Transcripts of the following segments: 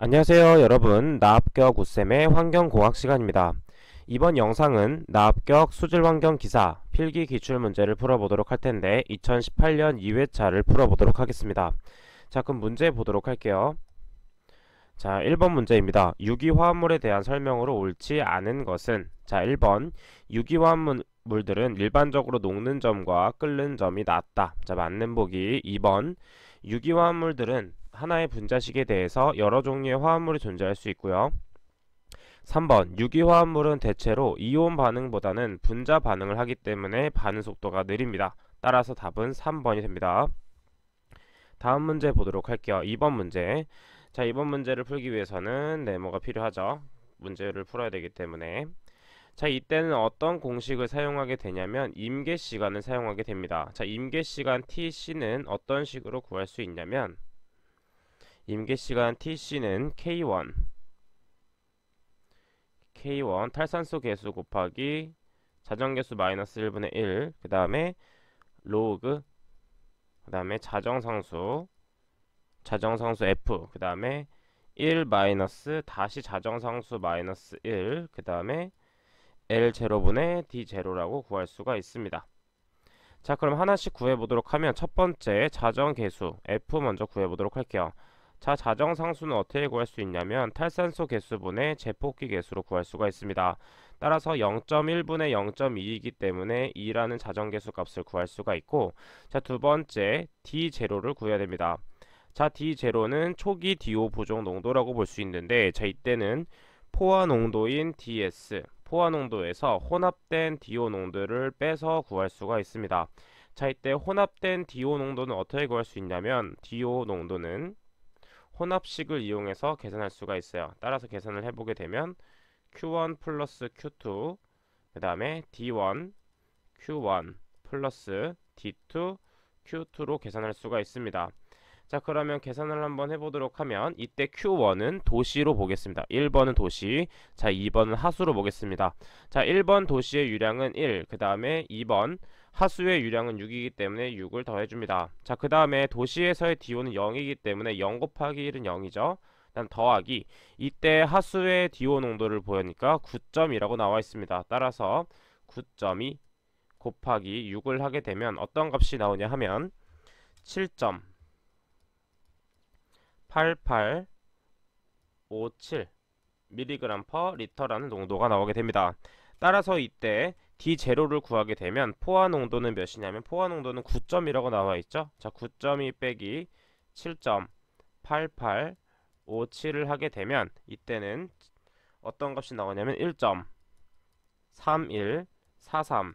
안녕하세요 여러분, 나합격 우쌤의 환경공학 시간입니다. 이번 영상은 나합격 수질환경기사 필기 기출문제를 풀어보도록 할텐데 2018년 2회차를 풀어보도록 하겠습니다. 자, 그럼 문제 보도록 할게요. 자, 1번 문제입니다. 유기화합물에 대한 설명으로 옳지 않은 것은, 자, 1번 유기화합물들은 일반적으로 녹는 점과 끓는 점이 낫다. 자, 맞는 보기. 2번 유기화합물들은 하나의 분자식에 대해서 여러 종류의 화합물이 존재할 수 있고요. 3번 유기화합물은 대체로 이온 반응보다는 분자 반응을 하기 때문에 반응 속도가 느립니다. 따라서 답은 3번이 됩니다. 다음 문제 보도록 할게요. 2번 문제. 자, 이번 문제를 풀기 위해서는 네모가 필요하죠. 문제를 풀어야 되기 때문에. 자, 이때는 어떤 공식을 사용하게 되냐면 임계시간을 사용하게 됩니다. 자, 임계시간 TC는 어떤 식으로 구할 수 있냐면 임계시간 TC는 K1 탈산소 개수 곱하기 자정개수 마이너스 1분의 1, 그 다음에 로그, 그 다음에 자정상수 F, 그 다음에 1 마이너스 다시 자정상수 마이너스 1, 그 다음에 L0분의 D0라고 구할 수가 있습니다. 자, 그럼 하나씩 구해보도록 하면 첫 번째 자정개수 F 먼저 구해보도록 할게요. 자, 자정상수는 어떻게 구할 수 있냐면 탈산소 개수분의 제폭기 개수로 구할 수가 있습니다. 따라서 0.1분의 0.2이기 때문에 2라는 자정개수 값을 구할 수가 있고, 자, 두 번째 D0를 구해야 됩니다. 자, D0는 초기 DO 부족 농도라고 볼 수 있는데, 자, 이때는 포화 농도인 DS, 포화 농도에서 혼합된 DO 농도를 빼서 구할 수가 있습니다. 자, 이때 혼합된 DO 농도는 어떻게 구할 수 있냐면 DO 농도는 혼합식을 이용해서 계산할 수가 있어요. 따라서 계산을 해보게 되면 Q1 플러스 Q2, 그 다음에 D1 Q1 플러스 D2 Q2로 계산할 수가 있습니다. 자, 그러면 계산을 한번 해보도록 하면 이때 Q1은 도시로 보겠습니다. 1번은 도시, 자, 2번은 하수로 보겠습니다. 자, 1번 도시의 유량은 1, 그 다음에 2번 하수의 유량은 6이기 때문에 6을 더해줍니다. 자, 그 다음에 도시에서의 DO는 0이기 때문에 0 곱하기 1은 0이죠. 그다음 더하기, 이때 하수의 DO 농도를 보니까 9점이라고 나와 있습니다. 따라서 9점이 곱하기 6을 하게 되면 어떤 값이 나오냐 하면 7점 8857 mg per 리터라는 농도가 나오게 됩니다. 따라서 이때 D0를 구하게 되면 포화 농도는 몇이냐면 포화 농도는 9점이라고 나와 있죠. 자, 9.2 빼기 7.8857을 하게 되면 이때는 어떤 값이 나오냐면 1.3143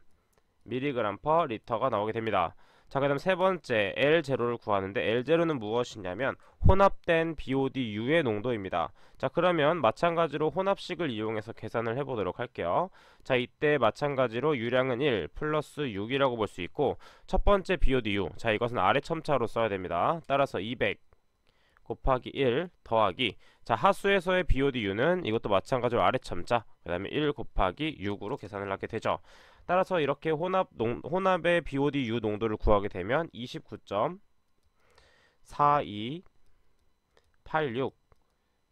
mg per 리터가 나오게 됩니다. 자, 그 다음 세 번째 L0를 구하는데 L0는 무엇이냐면 혼합된 BODU의 농도입니다. 자, 그러면 마찬가지로 혼합식을 이용해서 계산을 해보도록 할게요. 자, 이때 마찬가지로 유량은 1 플러스 6이라고 볼 수 있고, 첫 번째 BODU, 자, 이것은 아래 첨차로 써야 됩니다. 따라서 200 곱하기 1 더하기, 자, 하수에서의 BODU는 이것도 마찬가지로 아래 첨자, 그 다음에 1 곱하기 6으로 계산을 하게 되죠. 따라서 이렇게 혼합의 BODU 농도를 구하게 되면 29.4286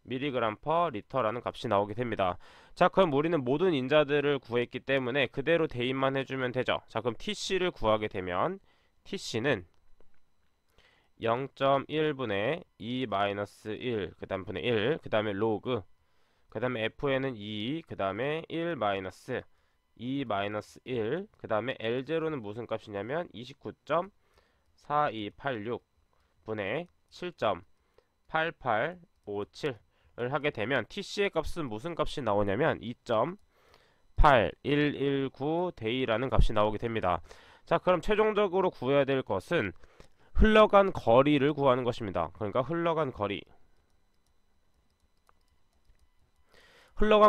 mg per 리터라는 값이 나오게 됩니다. 자, 그럼 우리는 모든 인자들을 구했기 때문에 그대로 대입만 해주면 되죠. 자, 그럼 TC를 구하게 되면 TC는 0.1분의 2-1, 그 다음 분의 1, 그 다음에 로그, 그 다음에 F에는 2, 그 다음에 1 마이너스 2-1, 그 다음에 L0는 무슨 값이냐면 29.4286 분의 7.8857을 하게 되면 TC의 값은 무슨 값이 나오냐면 2.8119 데이라는 값이 나오게 됩니다. 자, 그럼 최종적으로 구해야 될 것은 흘러간 거리를 구하는 것입니다. 그러니까 흘러간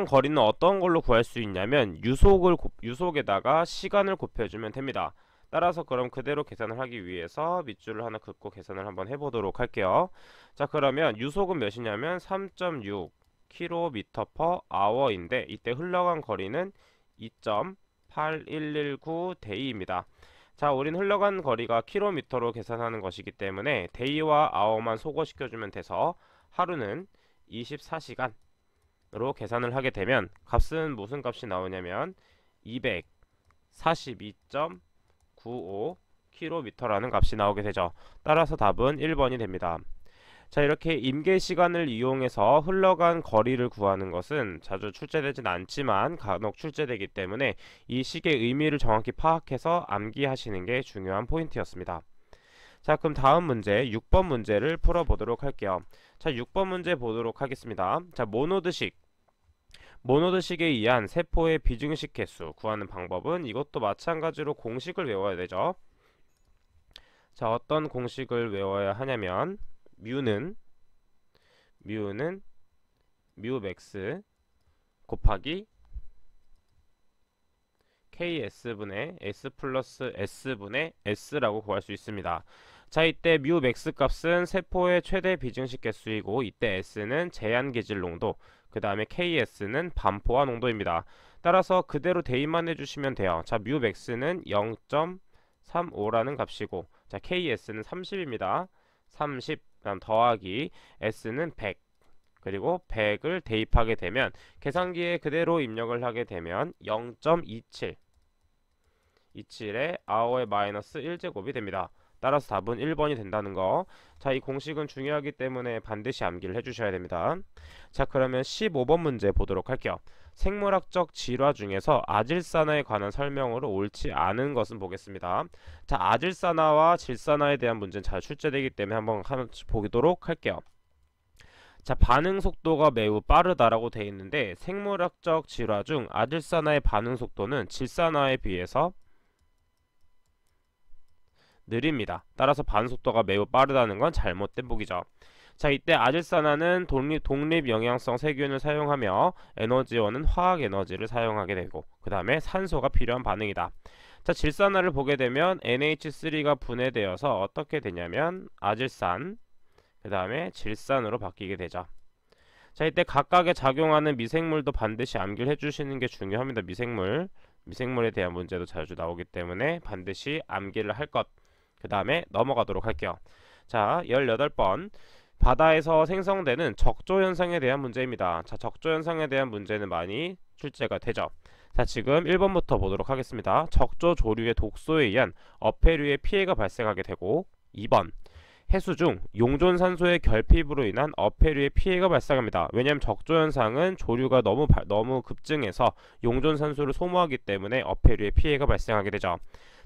거리는 어떤 걸로 구할 수 있냐면 유속에다가 시간을 곱해주면 됩니다. 따라서 그럼 그대로 계산을 하기 위해서 밑줄을 하나 긋고 계산을 한번 해보도록 할게요. 자, 그러면 유속은 몇이냐면 3.6 km/h인데 이때 흘러간 거리는 2.8119 데이입니다. 자, 우린 흘러간 거리가 킬로미터로 계산하는 것이기 때문에 데이와 아워만 소거시켜주면 돼서 하루는 24시간으로 계산을 하게 되면 값은 무슨 값이 나오냐면 242.95km라는 값이 나오게 되죠. 따라서 답은 1번이 됩니다. 자, 이렇게 임계 시간을 이용해서 흘러간 거리를 구하는 것은 자주 출제되진 않지만 간혹 출제되기 때문에 이 식의 의미를 정확히 파악해서 암기하시는 게 중요한 포인트였습니다. 자, 그럼 다음 문제 6번 문제를 풀어보도록 할게요. 자, 6번 문제 보도록 하겠습니다. 자, 모노드식에 의한 세포의 비중식 개수 구하는 방법은 이것도 마찬가지로 공식을 외워야 되죠. 자, 어떤 공식을 외워야 하냐면 뮤는 뮤맥스 곱하기 ks분의 s 플러스 s분의 s라고 구할 수 있습니다. 자, 이때 뮤맥스 값은 세포의 최대 비중식 개수이고 이때 s는 제한 계질 농도, 그 다음에 ks는 반포화 농도입니다. 따라서 그대로 대입만 해주시면 돼요. 자, 뮤맥스는 0.35라는 값이고, 자, ks는 30입니다. 30, 그다음 더하기 s는 100, 그리고 100을 대입하게 되면 계산기에 그대로 입력을 하게 되면 0.27, 27에 9의 마이너스 1제곱이 됩니다. 따라서 답은 1번이 된다는 거. 자, 이 공식은 중요하기 때문에 반드시 암기를 해주셔야 됩니다. 자, 그러면 15번 문제 보도록 할게요. 생물학적 질화 중에서 아질산화에 관한 설명으로 옳지 않은 것은 보겠습니다. 자, 아질산화와 질산화에 대한 문제는 잘 출제되기 때문에 한번 보도록 할게요. 자, 반응 속도가 매우 빠르다라고 되어 있는데 생물학적 질화 중 아질산화의 반응 속도는 질산화에 비해서 느립니다. 따라서 반응 속도가 매우 빠르다는 건 잘못된 보기죠. 자, 이때 아질산화는 독립 영양성 세균을 사용하며 에너지원은 화학 에너지를 사용하게 되고 그 다음에 산소가 필요한 반응이다. 자, 질산화를 보게 되면 NH3가 분해되어서 어떻게 되냐면 아질산, 그 다음에 질산으로 바뀌게 되죠. 자, 이때 각각에 작용하는 미생물도 반드시 암기를 해주시는 게 중요합니다. 미생물에 대한 문제도 자주 나오기 때문에 반드시 암기를 할 것. 그 다음에 넘어가도록 할게요. 자, 18번 바다에서 생성되는 적조 현상에 대한 문제입니다. 자, 적조 현상에 대한 문제는 많이 출제가 되죠. 자, 지금 1번부터 보도록 하겠습니다. 적조 조류의 독소에 의한 어패류의 피해가 발생하게 되고 2번 해수 중 용존산소의 결핍으로 인한 어패류의 피해가 발생합니다. 왜냐하면 적조 현상은 조류가 너무 급증해서 용존산소를 소모하기 때문에 어패류의 피해가 발생하게 되죠.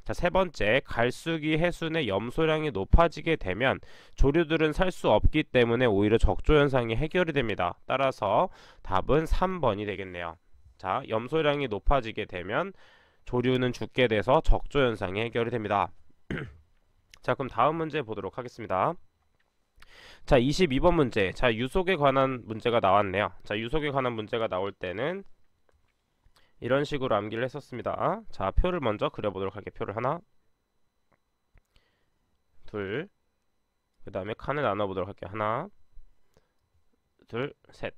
자, 세 번째, 갈수기 해수의 염소량이 높아지게 되면 조류들은 살 수 없기 때문에 오히려 적조 현상이 해결이 됩니다. 따라서 답은 3번이 되겠네요. 자, 염소량이 높아지게 되면 조류는 죽게 돼서 적조 현상이 해결이 됩니다. 자, 그럼 다음 문제 보도록 하겠습니다. 자, 22번 문제. 자, 유속에 관한 문제가 나왔네요. 자, 유속에 관한 문제가 나올 때는 이런 식으로 암기를 했었습니다. 자, 표를 먼저 그려보도록 할게요. 표를 하나, 둘, 그 다음에 칸을 나눠보도록 할게요. 하나, 둘, 셋.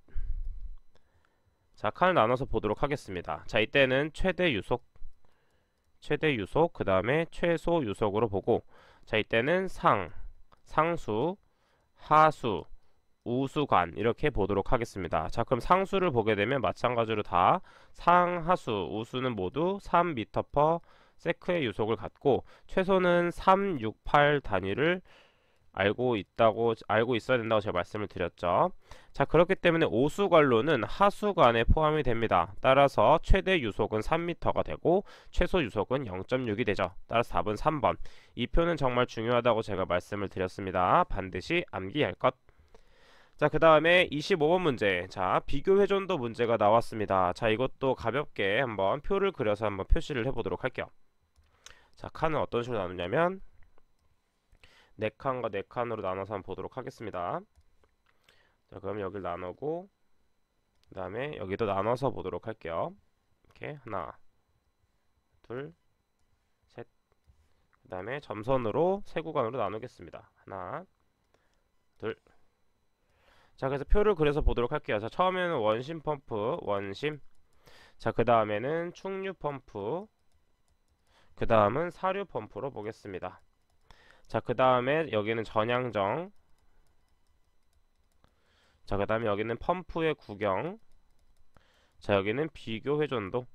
자, 칸을 나눠서 보도록 하겠습니다. 자, 이때는 최대 유속, 그 다음에 최소 유속으로 보고, 자, 이때는 상수, 하수, 우수관 이렇게 보도록 하겠습니다. 자, 그럼 상수를 보게 되면 마찬가지로 다 상하수, 우수는 모두 3m/s의 유속을 갖고 최소는 368 단위를 알고 있어야 된다고 제가 말씀을 드렸죠. 자, 그렇기 때문에 오수관로는 하수관에 포함이 됩니다. 따라서 최대 유속은 3m가 되고 최소 유속은 0.6이 되죠. 따라서 답은 3번. 이 표는 정말 중요하다고 제가 말씀을 드렸습니다. 반드시 암기할 것. 자, 그 다음에 25번 문제. 자, 비교 회전도 문제가 나왔습니다. 자, 이것도 가볍게 한번 표를 그려서 한번 표시를 해보도록 할게요. 자, 칸은 어떤 식으로 나누냐면 4칸과 4칸으로 나눠서 한번 보도록 하겠습니다. 자, 그럼 여기를 나누고 그 다음에 여기도 나눠서 보도록 할게요. 이렇게 하나, 둘, 셋. 그 다음에 점선으로 세 구간으로 나누겠습니다. 하나, 둘. 자, 그래서 표를 그려서 보도록 할게요. 자, 처음에는 원심 펌프, 원심. 자, 그 다음에는 충류 펌프. 그 다음은 사류 펌프로 보겠습니다. 자, 그 다음에 여기는 전향정. 자, 그 다음에 여기는 펌프의 구경. 자, 여기는 비교 회전도.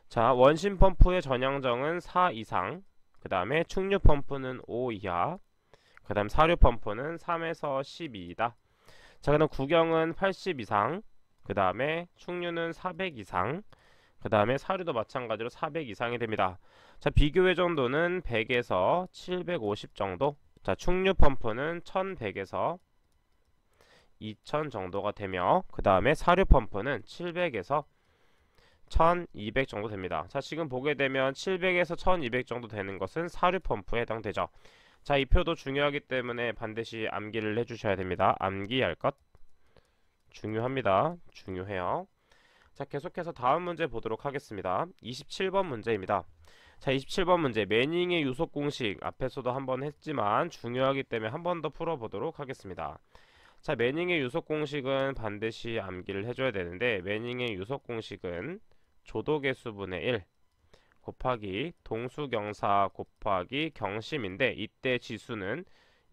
자, 원심 펌프의 전향정은 4 이상. 그 다음에 충류 펌프는 5 이하. 그 다음 사료 펌프는 3에서 12이다. 자, 그다음 구경은 80 이상. 그 다음에 충류는 400 이상. 그 다음에 사료도 마찬가지로 400 이상이 됩니다. 자, 비교 회전도는 100에서 750 정도. 자, 충류 펌프는 1100에서 2000 정도가 되며, 그 다음에 사료 펌프는 700에서 1200 정도 됩니다. 자, 지금 보게 되면 700에서 1200 정도 되는 것은 사료 펌프에 해당되죠. 자, 이 표도 중요하기 때문에 반드시 암기를 해주셔야 됩니다. 암기할 것 중요합니다. 중요해요. 자, 계속해서 다음 문제 보도록 하겠습니다. 27번 문제입니다. 자, 27번 문제 매닝의 유속 공식 앞에서도 한번 했지만 중요하기 때문에 한 번 더 풀어보도록 하겠습니다. 자, 매닝의 유속 공식은 반드시 암기를 해줘야 되는데, 매닝의 유속 공식은 조도계수분의 1 곱하기 동수경사 곱하기 경심인데, 이때 지수는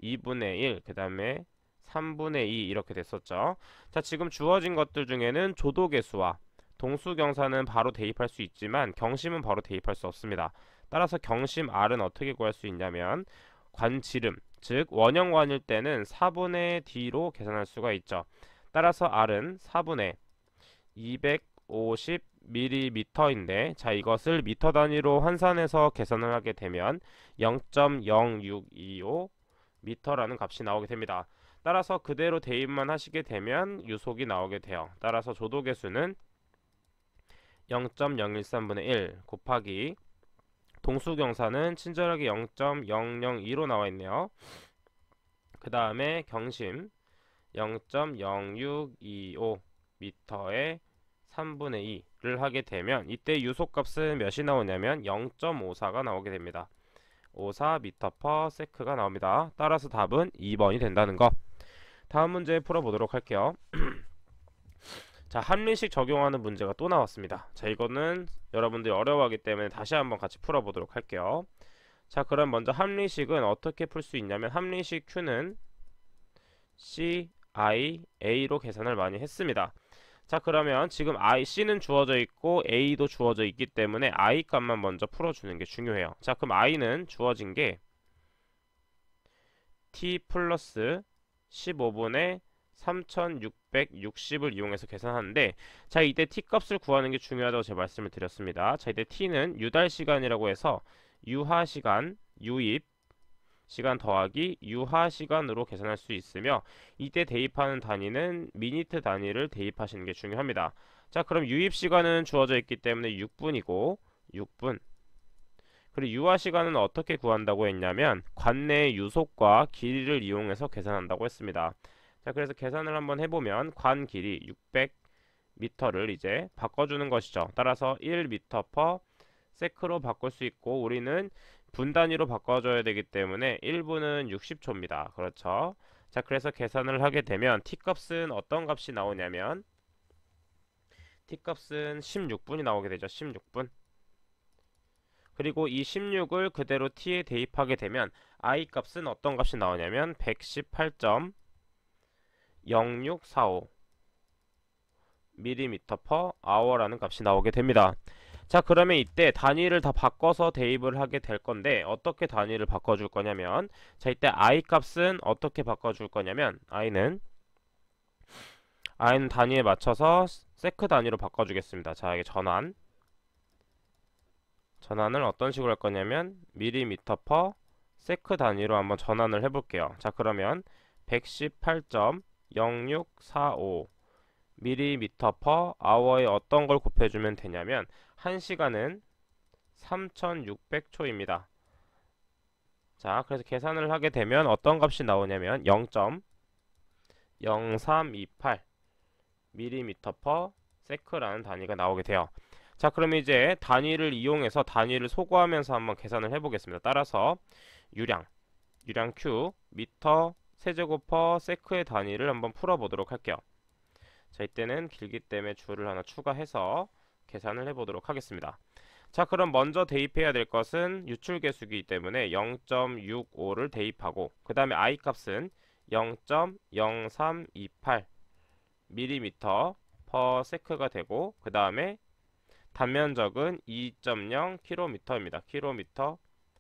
2분의 1, 그 다음에 3분의 2 이렇게 됐었죠. 자, 지금 주어진 것들 중에는 조도계수와 동수경사는 바로 대입할 수 있지만 경심은 바로 대입할 수 없습니다. 따라서 경심 R은 어떻게 구할 수 있냐면, 관지름, 즉 원형관일 때는 4분의 D로 계산할 수가 있죠. 따라서 R은 4분의 250mm인데, 자, 이것을 미터 단위로 환산해서 계산을 하게 되면 0.0625 미터라는 값이 나오게 됩니다. 따라서 그대로 대입만 하시게 되면 유속이 나오게 돼요. 따라서 조도계수는 0.013분의 1 곱하기 동수경사는 친절하게 0.002로 나와 있네요. 그 다음에 경심 0.0625 미터에 3분의 2를 하게 되면 이때 유속값은 몇이 나오냐면 0.54가 나오게 됩니다. 54 미터 퍼 세크가 나옵니다. 따라서 답은 2번이 된다는 거. 다음 문제 풀어보도록 할게요. 자, 합리식 적용하는 문제가 또 나왔습니다. 자, 이거는 여러분들이 어려워하기 때문에 다시 한번 같이 풀어보도록 할게요. 자, 그럼 먼저 합리식은 어떻게 풀 수 있냐면, 합리식 Q는 C, I, A로 계산을 많이 했습니다. 자, 그러면 지금 C는 주어져 있고 A도 주어져 있기 때문에 I 값만 먼저 풀어주는 게 중요해요. 자, 그럼 I는 주어진 게 T 플러스 15분의 3660을 이용해서 계산하는데, 자, 이때 t 값을 구하는 게 중요하다고 제가 말씀을 드렸습니다. 자, 이때 t는 유달 시간이라고 해서 유하 시간, 유입 시간 더하기 유하 시간으로 계산할 수 있으며, 이때 대입하는 단위는 미니트 단위를 대입하시는 게 중요합니다. 자, 그럼 유입 시간은 주어져 있기 때문에 6분이고 6분. 그리고 유하 시간은 어떻게 구한다고 했냐면, 관내의 유속과 길이를 이용해서 계산한다고 했습니다. 자, 그래서 계산을 한번 해보면 관 길이 600m를 이제 바꿔주는 것이죠. 따라서 1m per sec로 바꿀 수 있고, 우리는 분 단위로 바꿔줘야 되기 때문에 1분은 60초입니다. 그렇죠. 자, 그래서 계산을 하게 되면 t값은 어떤 값이 나오냐면, t값은 16분이 나오게 되죠. 16분. 그리고 이 16을 그대로 t에 대입하게 되면 I 값은 어떤 값이 나오냐면 118.0645 mm per hour라는 값이 나오게 됩니다. 자, 그러면 이때 단위를 다 바꿔서 대입을 하게 될 건데, 어떻게 단위를 바꿔줄 거냐면, 자, 이때 I 값은 어떻게 바꿔줄 거냐면, I는 단위에 맞춰서 세크 단위로 바꿔주겠습니다. 자, 이게 전환을 어떤 식으로 할 거냐면 밀리미터 퍼 세크 단위로 한번 전환을 해볼게요. 자, 그러면 118.0645 밀리미터 퍼 아워에 어떤 걸 곱해주면 되냐면 1시간은 3600초입니다. 자, 그래서 계산을 하게 되면 어떤 값이 나오냐면 0.0328 밀리미터 퍼 세크라는 단위가 나오게 돼요. 자, 그럼 이제 단위를 이용해서 단위를 소거하면서 한번 계산을 해보겠습니다. 따라서 유량 Q 미터 세제곱 퍼 세크의 단위를 한번 풀어보도록 할게요. 자, 이때는 길기 때문에 줄을 하나 추가해서 계산을 해보도록 하겠습니다. 자, 그럼 먼저 대입해야 될 것은 유출계수이기 때문에 0.65를 대입하고, 그 다음에 I 값은 0.0328 밀리미터 per sec가 되고, 그 다음에 단면적은 2.0km입니다. 킬로미터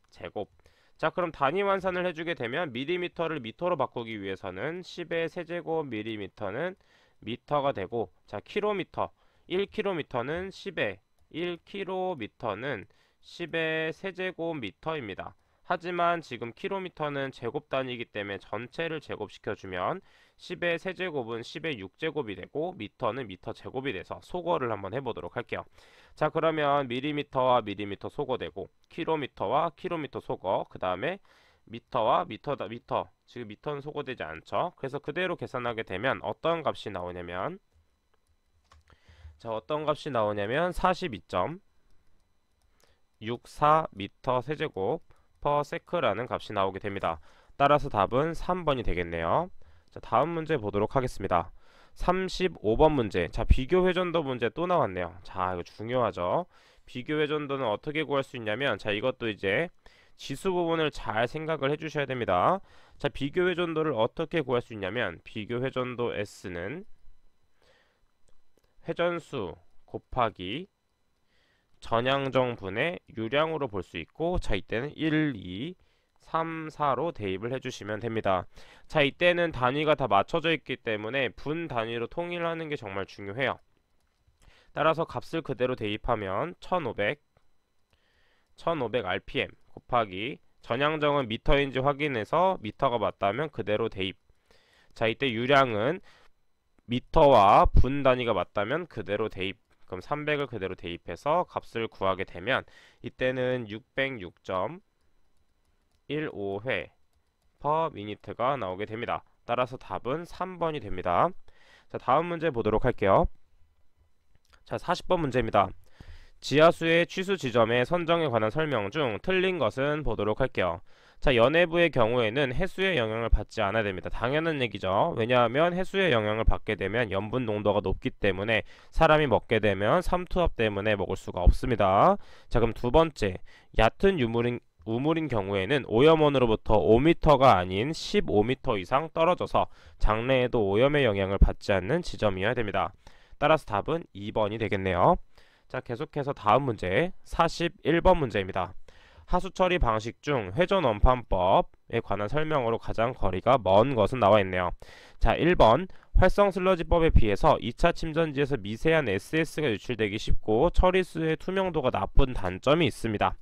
제곱. 자, 그럼 단위 환산을 해주게 되면 밀리미터를 미터로 바꾸기 위해서는 10의 세제곱 밀리미터는 미터가 되고, 자, 킬로미터 1km는 10의 1km는 10의 세제곱 미터입니다. 하지만 지금 킬로미터는 제곱 단위이기 때문에 전체를 제곱시켜주면 10의 세제곱은 10의 6제곱이 되고 미터는 미터 제곱이 돼서 소거를 한번 해보도록 할게요. 자, 그러면 밀리미터와 밀리미터 소거되고 킬로미터와 킬로미터 소거, 그 다음에 미터와 미터다 미터, 지금 미터는 소거되지 않죠. 그래서 그대로 계산하게 되면 어떤 값이 나오냐면, 자, 어떤 값이 나오냐면 42.64m 세제곱 per sec라는 값이 나오게 됩니다. 따라서 답은 3번이 되겠네요. 자, 다음 문제 보도록 하겠습니다. 35번 문제. 자, 비교 회전도 문제 또 나왔네요. 자, 이거 중요하죠. 비교 회전도는 어떻게 구할 수 있냐면, 자, 이것도 이제 지수 부분을 잘 생각을 해주셔야 됩니다. 자, 비교 회전도를 어떻게 구할 수 있냐면, 비교 회전도 S는 회전수 곱하기 전향정분의 유량으로 볼 수 있고, 자, 이때는 1, 2, 3, 4로 대입을 해주시면 됩니다. 자, 이때는 단위가 다 맞춰져 있기 때문에 분 단위로 통일하는 게 정말 중요해요. 따라서 값을 그대로 대입하면 1500 RPM 곱하기 전향정은 미터인지 확인해서 미터가 맞다면 그대로 대입. 자, 이때 유량은 미터와 분 단위가 맞다면 그대로 대입. 그럼 300을 그대로 대입해서 값을 구하게 되면 이때는 606.15회 per minute가 나오게 됩니다. 따라서 답은 3번이 됩니다. 자, 다음 문제 보도록 할게요. 자, 40번 문제입니다. 지하수의 취수 지점의 선정에 관한 설명 중 틀린 것은 보도록 할게요. 자, 연해부의 경우에는 해수의 영향을 받지 않아야 됩니다. 당연한 얘기죠. 왜냐하면 해수의 영향을 받게 되면 염분 농도가 높기 때문에 사람이 먹게 되면 삼투압 때문에 먹을 수가 없습니다. 자, 그럼 두 번째, 얕은 우물인 경우에는 오염원으로부터 5m가 아닌 15m 이상 떨어져서 장래에도 오염의 영향을 받지 않는 지점이어야 됩니다. 따라서 답은 2번이 되겠네요. 자, 계속해서 다음 문제 41번 문제입니다. 하수 처리 방식 중 회전 원판법에 관한 설명으로 가장 거리가 먼 것은 나와 있네요. 자, 1번 활성 슬러지법에 비해서 2차 침전지에서 미세한 SS가 유출되기 쉽고 처리수의 투명도가 나쁜 단점이 있습니다.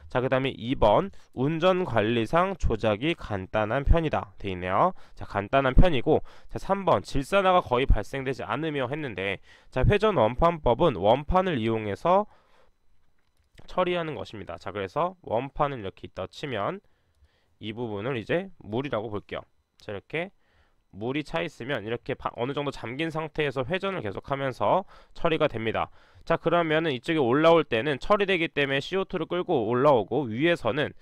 자, 그 다음에 2번 운전관리상 조작이 간단한 편이다 돼 있네요. 자, 간단한 편이고, 자, 3번 질산화가 거의 발생되지 않으며 했는데, 자, 회전 원판법은 원판을 이용해서 처리하는 것입니다. 자, 그래서 원판을 이렇게 있다 치면 이 부분을 이제 물이라고 볼게요. 자, 이렇게 물이 차 있으면 이렇게 어느 정도 잠긴 상태에서 회전을 계속하면서 처리가 됩니다. 자, 그러면은 이쪽에 올라올 때는 처리되기 때문에 CO2를 끌고 올라오고, 위에서는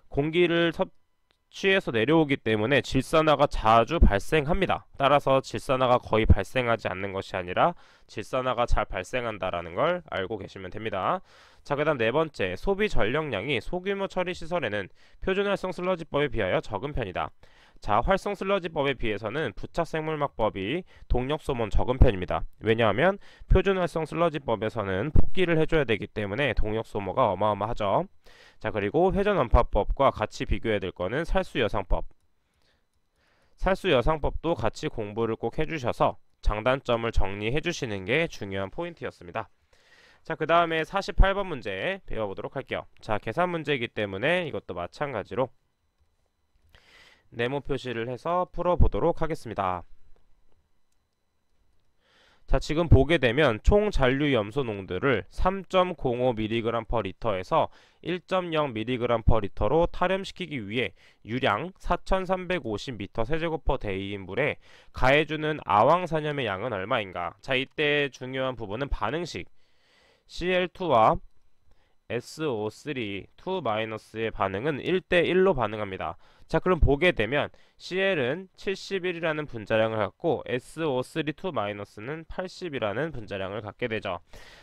공기를 섭취해서 내려오기 때문에 질산화가 자주 발생합니다. 따라서 질산화가 거의 발생하지 않는 것이 아니라 질산화가 잘 발생한다라는 걸 알고 계시면 됩니다. 자, 그 다음 네 번째, 소비 전력량이 소규모 처리 시설에는 표준활성 슬러지법에 비하여 적은 편이다. 자, 활성 슬러지법에 비해서는 부착 생물막법이 동력 소모는 적은 편입니다. 왜냐하면 표준 활성 슬러지법에서는 폭기를 해줘야 되기 때문에 동력 소모가 어마어마하죠. 자, 그리고 회전 원파법과 같이 비교해야 될 거는 살수여상법. 살수여상법도 같이 공부를 꼭 해주셔서 장단점을 정리해 주시는 게 중요한 포인트였습니다. 자, 그 다음에 48번 문제 배워보도록 할게요. 자, 계산 문제이기 때문에 이것도 마찬가지로 네모 표시를 해서 풀어보도록 하겠습니다. 자, 지금 보게 되면 총 잔류 염소 농도를 3.05mg/L에서 1.0mg/L로 타렴시키기 위해 유량 4350m 세제곱/day인 물에 가해주는 아황산염의 양은 얼마인가? 자, 이때 중요한 부분은 반응식 CL2와 SO3 2-의 반응은 1대1로 반응합니다. 자, 그럼 보게 되면 CL은 71이라는 분자량을 갖고 SO3 2-는 80이라는 분자량을 갖게 되죠.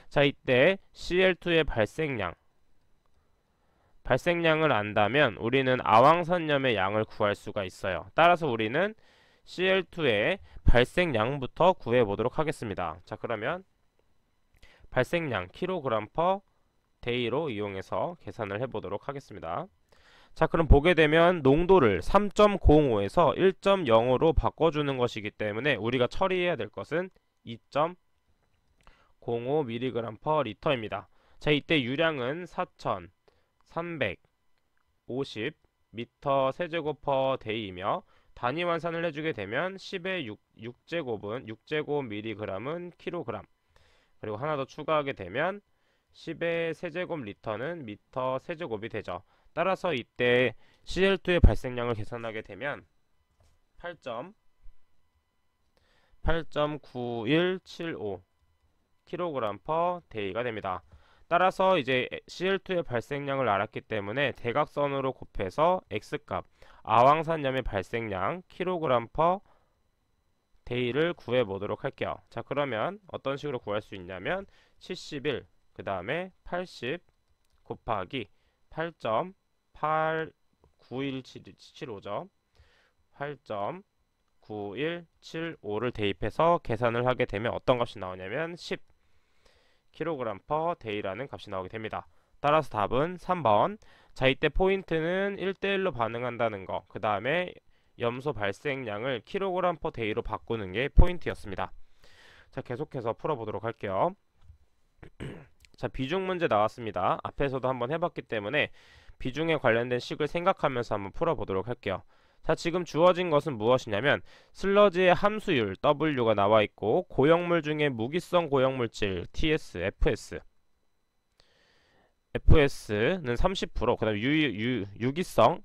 자, 이때 CL2의 발생량 발생량을 안다면 우리는 아황산염의 양을 구할 수가 있어요. 따라서 우리는 Cl2의 발생량부터 구해보도록 하겠습니다. 자, 그러면 발생량 kg per day로 이용해서 계산을 해보도록 하겠습니다. 자, 그럼 보게 되면 농도를 3.05에서 1.0으로 바꿔주는 것이기 때문에 우리가 처리해야 될 것은 2.05mg per L입니다. 자, 이때 유량은 4350 m 세제곱 per day이며 단위 환산을 해주게 되면 10의 6제곱은 6제곱mg은 kg, 그리고 하나 더 추가하게 되면 10의 세제곱 리터는 미터 세제곱이 되죠. 따라서 이때 Cl2의 발생량을 계산하게 되면 8.9175 kg per day가 됩니다. 따라서 이제 Cl2의 발생량을 알았기 때문에 대각선으로 곱해서 X값, 아황산염의 발생량 kg per day를 구해보도록 할게요. 자, 그러면 어떤 식으로 구할 수 있냐면 71, 그 다음에 80 곱하기 8.89175죠. 8.9175를 대입해서 계산을 하게 되면 어떤 값이 나오냐면 10 kg per day라는 값이 나오게 됩니다. 따라서 답은 3번. 자, 이때 포인트는 1대1로 반응한다는 거, 그 다음에 염소 발생량을 kg per day로 바꾸는 게 포인트였습니다. 자, 계속해서 풀어보도록 할게요. 자, 비중 문제 나왔습니다. 앞에서도 한번 해봤기 때문에 비중에 관련된 식을 생각하면서 한번 풀어보도록 할게요. 자, 지금 주어진 것은 무엇이냐면 슬러지의 함수율 W가 나와 있고 고형물 중에 무기성 고형물질 TS, FS는 30%, 그 다음에 유기성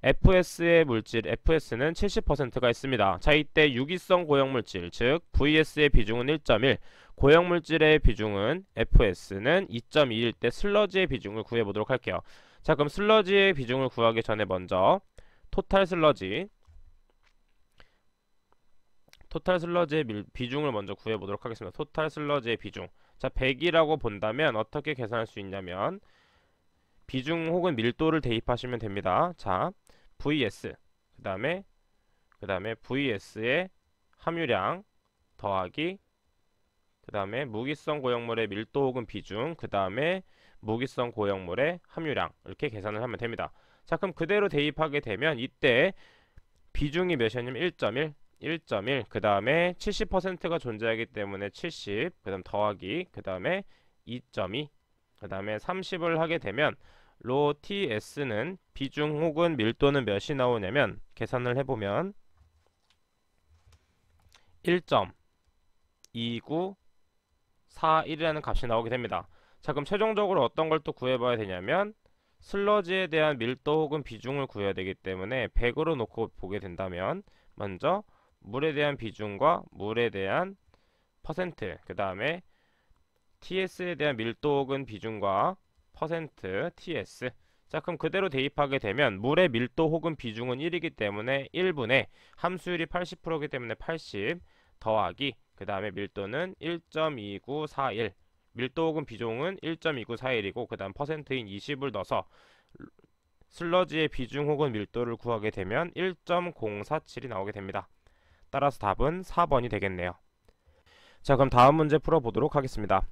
FS의 물질 FS는 70%가 있습니다. 자, 이때 유기성 고형물질, 즉 VS의 비중은 1.1, 고형물질의 비중은 FS는 2.2일 때 슬러지의 비중을 구해보도록 할게요. 자, 그럼 슬러지의 비중을 구하기 전에 먼저 토탈 슬러지의 비중을 먼저 구해보도록 하겠습니다. 토탈 슬러지의 비중. 자, 100이라고 본다면 어떻게 계산할 수 있냐면 비중 혹은 밀도를 대입하시면 됩니다. 자, VS 그 다음에 VS의 함유량 더하기 그 다음에 무기성 고형물의 밀도 혹은 비중, 그 다음에 무기성 고형물의 함유량, 이렇게 계산을 하면 됩니다. 자, 그럼 그대로 대입하게 되면 이때 비중이 몇이냐면 1.1, 그 다음에 70%가 존재하기 때문에 70, 그 다음 더하기, 그 다음에 2.2, 그 다음에 30을 하게 되면 로 TS는 비중 혹은 밀도는 몇이 나오냐면 계산을 해보면 1.2941이라는 값이 나오게 됩니다. 자, 그럼 최종적으로 어떤 걸 또 구해봐야 되냐면 슬러지에 대한 밀도 혹은 비중을 구해야 되기 때문에 100으로 놓고 보게 된다면 먼저 물에 대한 비중과 물에 대한 퍼센트, 그 다음에 TS에 대한 밀도 혹은 비중과 퍼센트 TS. 자, 그럼 그대로 대입하게 되면 물의 밀도 혹은 비중은 1이기 때문에 1분의 함수율이 80%이기 때문에 80 더하기 그 다음에 밀도는 1.2941, 밀도 혹은 비중은 1.2941이고 그 다음 퍼센트인 20을 넣어서 슬러지의 비중 혹은 밀도를 구하게 되면 1.047이 나오게 됩니다. 따라서 답은 4번이 되겠네요. 자, 그럼 다음 문제 풀어보도록 하겠습니다.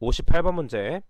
58번 문제.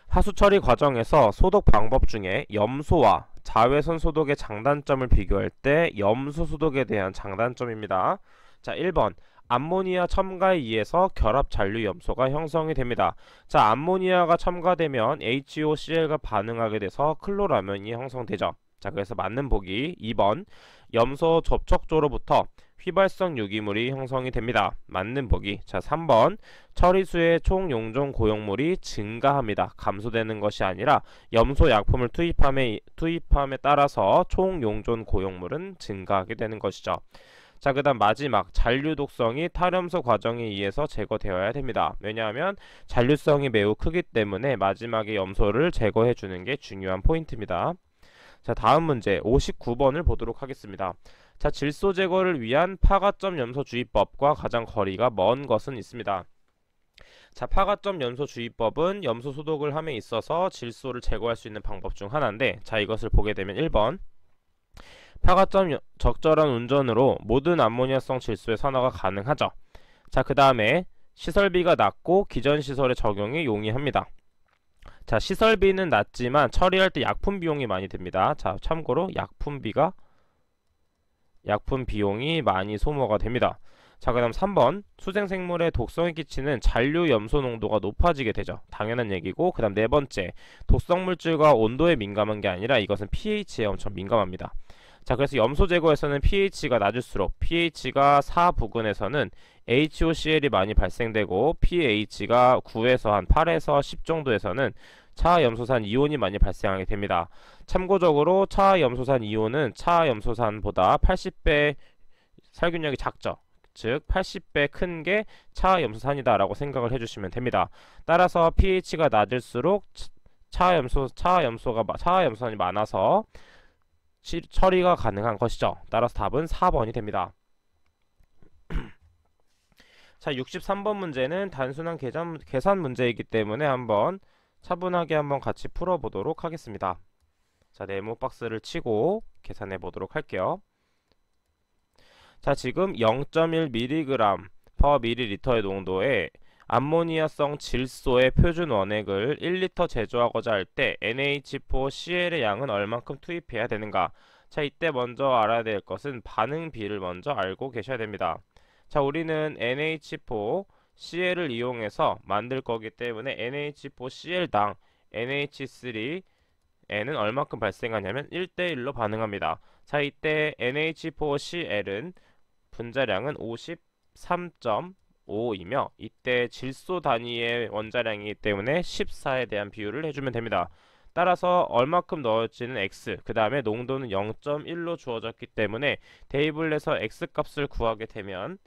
하수 처리 과정에서 소독 방법 중에 염소와 자외선 소독의 장단점을 비교할 때 염소 소독에 대한 장단점입니다. 자, 1번 암모니아 첨가에 의해서 결합 잔류 염소가 형성이 됩니다. 자, 암모니아가 첨가되면 HOCl과 반응하게 돼서 클로라면이 형성되죠. 자, 그래서 맞는 보기 2번 염소 접촉조로부터 휘발성 유기물이 형성이 됩니다. 맞는 보기. 자, 3번 처리수의 총 용존 고용물이 증가합니다. 감소되는 것이 아니라 염소 약품을 투입함에 따라서 총 용존 고용물은 증가하게 되는 것이죠. 자, 그 다음 마지막 잔류 독성이 탈염소 과정에 의해서 제거되어야 됩니다. 왜냐하면 잔류성이 매우 크기 때문에 마지막에 염소를 제거해 주는 게 중요한 포인트입니다. 자, 다음 문제 59번을 보도록 하겠습니다. 자, 질소 제거를 위한 파가점 염소 주의법과 가장 거리가 먼 것은 있습니다. 자, 파가점 염소 주의법은 염소 소독을 함에 있어서 질소를 제거할 수 있는 방법 중 하나인데, 자, 이것을 보게 되면 1번 파가점 적절한 운전으로 모든 암모니아성 질소의 산화가 가능하죠. 자, 그 다음에 시설비가 낮고 기존 시설의 적용이 용이합니다. 자, 시설비는 낮지만 처리할 때 약품 비용이 많이 듭니다. 자, 참고로 약품 비용이 많이 소모가 됩니다. 자, 그 다음 3번 수생생물에 독성을 끼치는 잔류 염소 농도가 높아지게 되죠. 당연한 얘기고, 그 다음 네 번째 독성 물질과 온도에 민감한 게 아니라 이것은 pH에 엄청 민감합니다. 자, 그래서 염소 제거에서는 pH가 낮을수록 pH가 4 부근에서는 HOCl이 많이 발생되고 pH가 9에서 한 8에서 10 정도에서는 차염소산 이온이 많이 발생하게 됩니다. 참고적으로 차염소산 이온은 차염소산보다 80배 살균력이 작죠. 즉 80배 큰 게 차염소산이다 라고 생각을 해주시면 됩니다. 따라서 pH가 낮을수록 차염소산이 많아서 처리가 가능한 것이죠. 따라서 답은 4번이 됩니다. 자, 63번 문제는 단순한 계산 문제이기 때문에 한번 차분하게 한번 같이 풀어보도록 하겠습니다. 자, 네모 박스를 치고 계산해 보도록 할게요. 자, 지금 0.1mg per ml의 농도의 암모니아성 질소의 표준 원액을 1리터 제조하고자 할 때 NH4Cl의 양은 얼만큼 투입해야 되는가? 자, 이때 먼저 알아야 될 것은 반응비를 먼저 알고 계셔야 됩니다. 자, 우리는 NH4Cl을 이용해서 만들 거기 때문에 NH4Cl당 NH3N은 얼만큼 발생하냐면 1대1로 반응합니다. 자, 이때 NH4Cl은 분자량은 53.5이며 이때 질소 단위의 원자량이기 때문에 14에 대한 비율을 해주면 됩니다. 따라서 얼마큼 넣을지는 x, 그 다음에 농도는 0.1로 주어졌기 때문에 대입을 해서 x 값을 구하게 되면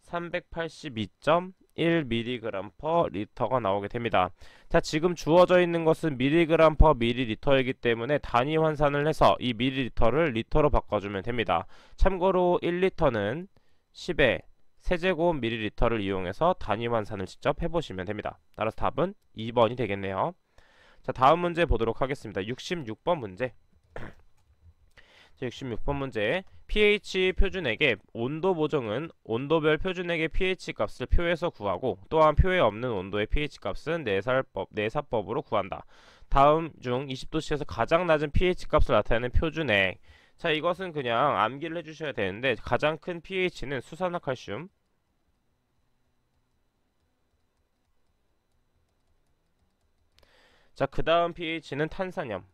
382.1mg per L가 나오게 됩니다. 자, 지금 주어져 있는 것은 mg per ml이기 때문에 단위 환산을 해서 이 ml를 리터로 바꿔주면 됩니다. 참고로 1리터는 10의 세제곱 ml를 이용해서 단위 환산을 직접 해보시면 됩니다. 따라서 답은 2번이 되겠네요. 자, 다음 문제 보도록 하겠습니다. 66번 문제. 66번 문제 pH 표준액의 온도 보정은 온도별 표준액의 pH 값을 표에서 구하고 또한 표에 없는 온도의 pH 값은 내사법으로 구한다. 다음 중 20도씨에서 가장 낮은 pH 값을 나타내는 표준액. 자, 이것은 그냥 암기를 해주셔야 되는데 가장 큰 pH는 수산화칼슘, 자, 그 다음 pH는 탄산염,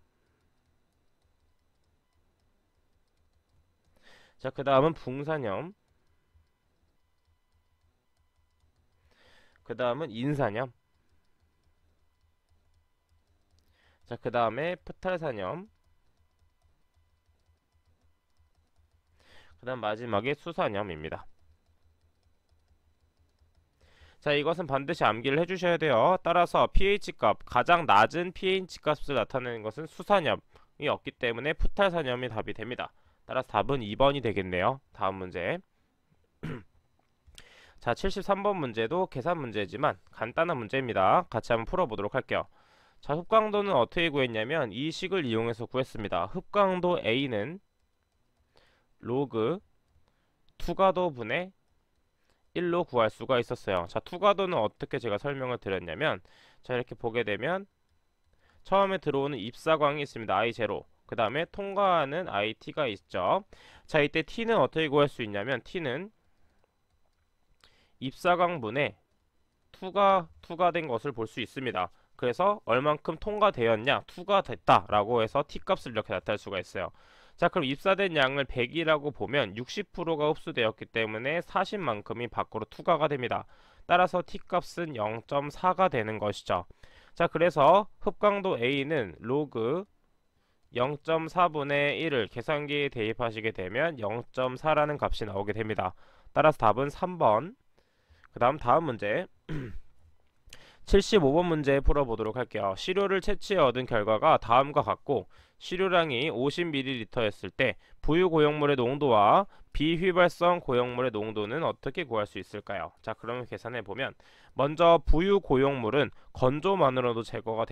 자, 그 다음은 붕산염, 그 다음은 인산염, 자, 그 다음에 프탈산염, 그 다음 마지막에 수산염입니다. 자, 이것은 반드시 암기를 해주셔야 돼요. 따라서 pH 값, 가장 낮은 pH 값을 나타내는 것은 수산염이 없기 때문에 프탈산염이 답이 됩니다. 따라서 답은 2번이 되겠네요. 다음 문제. 자, 73번 문제도 계산 문제지만 간단한 문제입니다. 같이 한번 풀어보도록 할게요. 자, 흡광도는 어떻게 구했냐면 이 식을 이용해서 구했습니다. 흡광도 A는 로그 투과도 분의 1로 구할 수가 있었어요. 자, 투과도는 어떻게 제가 설명을 드렸냐면, 자, 이렇게 보게 되면 처음에 들어오는 입사광이 있습니다. I0. 그 다음에 통과하는 IT가 있죠. 자, 이때 T는 어떻게 구할 수 있냐면 T는 입사광분의 투과된 것을 볼 수 있습니다. 그래서 얼만큼 통과되었냐, 투과됐다 라고 해서 T값을 이렇게 나타낼 수가 있어요. 자, 그럼 입사된 양을 100이라고 보면 60%가 흡수되었기 때문에 40만큼이 밖으로 투과가 됩니다. 따라서 T값은 0.4가 되는 것이죠. 자, 그래서 흡광도 A는 로그 0.4분의 1을 계산기에 대입하시게 되면 0.4라는 값이 나오게 됩니다. 따라서 답은 3번. 그 다음 문제. 75번 문제 풀어보도록 할게요. 시료를 채취해 얻은 결과가 다음과 같고 시료량이 50ml였을 때 부유 고용물의 농도와 비휘발성 고용물의 농도는 어떻게 구할 수 있을까요? 자, 그러면 계산해 보면 먼저 부유 고용물은 건조만으로도 제거가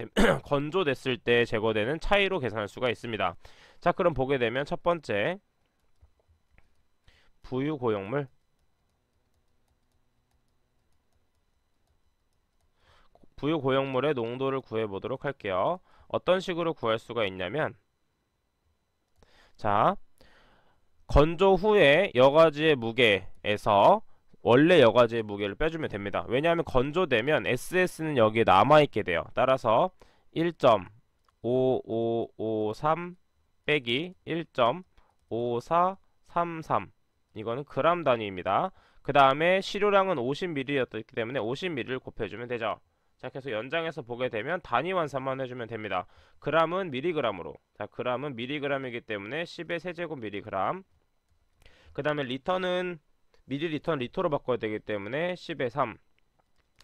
건조됐을 때 제거되는 차이로 계산할 수가 있습니다. 자, 그럼 보게 되면 첫 번째 부유 고용물 부유 고용물의 농도를 구해 보도록 할게요. 어떤 식으로 구할 수가 있냐면 자, 건조 후에 여과지의 무게에서 원래 여과지의 무게를 빼주면 됩니다. 왜냐하면 건조되면 SS는 여기에 남아있게 돼요. 따라서 1.5553 빼기 1.5433 이거는 그람 단위입니다. 그 다음에 시료량은 50ml였기 때문에 50ml를 곱해주면 되죠. 자, 그래서 연장해서 보게 되면 단위 환산만 해주면 됩니다. 그람은 미리그람으로. 자, 그람은 미리그람이기 때문에 10의 세제곱 미리그람. 그 다음에 리터는 미리리터는 리터로 바꿔야 되기 때문에 10의 3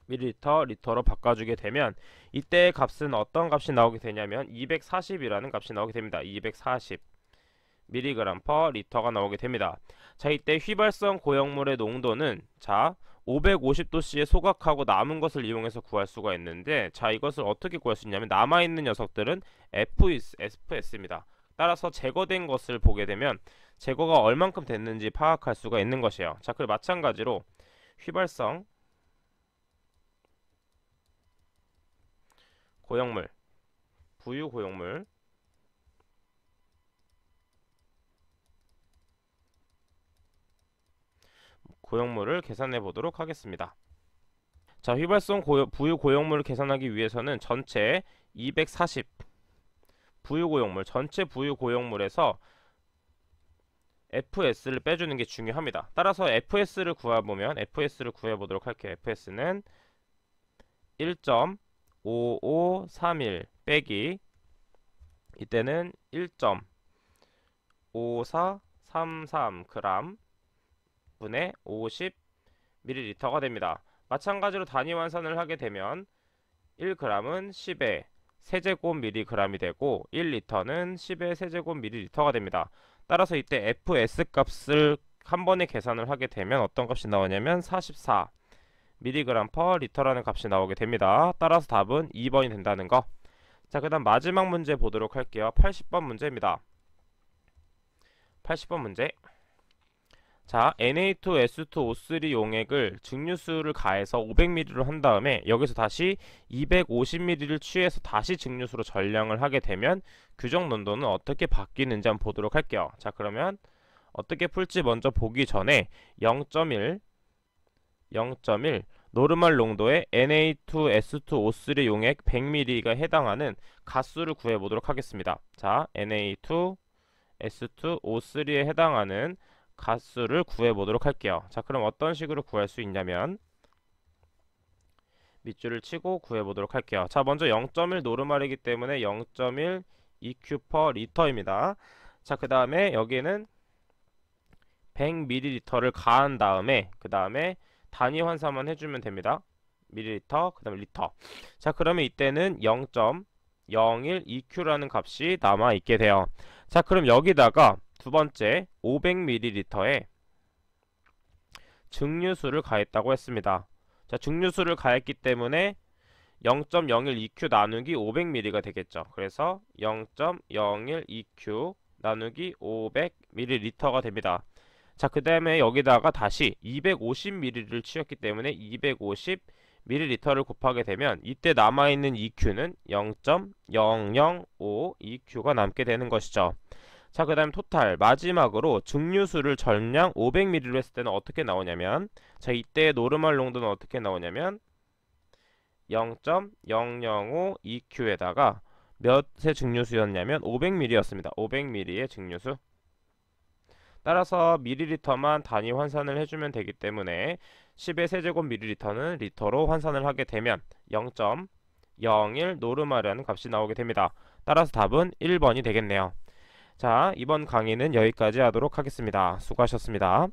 미리리터 리터로 바꿔주게 되면 이때 값은 어떤 값이 나오게 되냐면 240이라는 값이 나오게 됩니다. 240 미리그람 퍼 리터가 나오게 됩니다. 자, 이때 휘발성 고형물의 농도는 자 550도씨에 소각하고 남은 것을 이용해서 구할 수가 있는데 자, 이것을 어떻게 구할 수 있냐면 남아있는 녀석들은 FS입니다. 따라서 제거된 것을 보게 되면 제거가 얼만큼 됐는지 파악할 수가 있는 것이에요. 자, 그리고 마찬가지로 휘발성 고형물 부유 고형물을 계산해 보도록 하겠습니다. 자, 휘발성 부유 고형물을 계산하기 위해서는 전체 240 부유 고형물 전체 부유 고형물에서 FS를 빼주는 게 중요합니다. 따라서 FS를 구해보면 FS를 구해보도록 할게요. FS는 1.5531 빼기 이때는 1.5433g 분의 50ml가 됩니다. 마찬가지로 단위 환산을 하게 되면 1g은 10의 세제곱 mg이 되고 1리터는 10의 세제곱 ml가 됩니다. 따라서 이때 FS 값을 한 번에 계산을 하게 되면 어떤 값이 나오냐면 44 mg per 리터라는 값이 나오게 됩니다. 따라서 답은 2번이 된다는 거. 자, 그 다음 마지막 문제 보도록 할게요. 80번 문제입니다. 80번 문제. 자, Na2S2O3 용액을 증류수를 가해서 500ml로 한 다음에 여기서 다시 250ml를 취해서 다시 증류수로 전량을 하게 되면 규정 농도는 어떻게 바뀌는지 한번 보도록 할게요. 자, 그러면 어떻게 풀지 먼저 보기 전에 0.1 노르말 농도의 Na2S2O3 용액 100ml가 해당하는 가수를 구해보도록 하겠습니다. 자, Na2S2O3에 해당하는 가수를 구해보도록 할게요. 자, 그럼 어떤 식으로 구할 수 있냐면 밑줄을 치고 구해보도록 할게요. 자, 먼저 0.1 노르말이기 때문에 0.1 EQ per 리터입니다. 자, 그 다음에 여기는 100ml를 가한 다음에 그 다음에 단위 환산만 해주면 됩니다. 밀리리터 그 다음에 리터. 자, 그러면 이때는 0.01 EQ라는 값이 남아있게 돼요. 자, 그럼 여기다가 두 번째 500ml에 증류수를 가했다고 했습니다. 자, 증류수를 가했기 때문에 0.01 EQ 나누기 500ml가 되겠죠. 그래서 0.01 EQ 나누기 500ml가 됩니다. 자, 그 다음에 여기다가 다시 250ml를 취했기 때문에 250ml를 곱하게 되면 이때 남아있는 EQ는 0.005 EQ가 남게 되는 것이죠. 자, 그 다음 토탈 마지막으로 증류수를 전량 500ml로 했을 때는 어떻게 나오냐면 자, 이때 노르말 농도는 어떻게 나오냐면 0.005 EQ에다가 몇의 증류수였냐면 500ml였습니다. 500ml의 증류수. 따라서 밀리리터만 단위 환산을 해주면 되기 때문에 10의 세제곱 밀리리터는 리터로 환산을 하게 되면 0.01 노르말이라는 값이 나오게 됩니다. 따라서 답은 1번이 되겠네요. 자, 이번 강의는 여기까지 하도록 하겠습니다. 수고하셨습니다.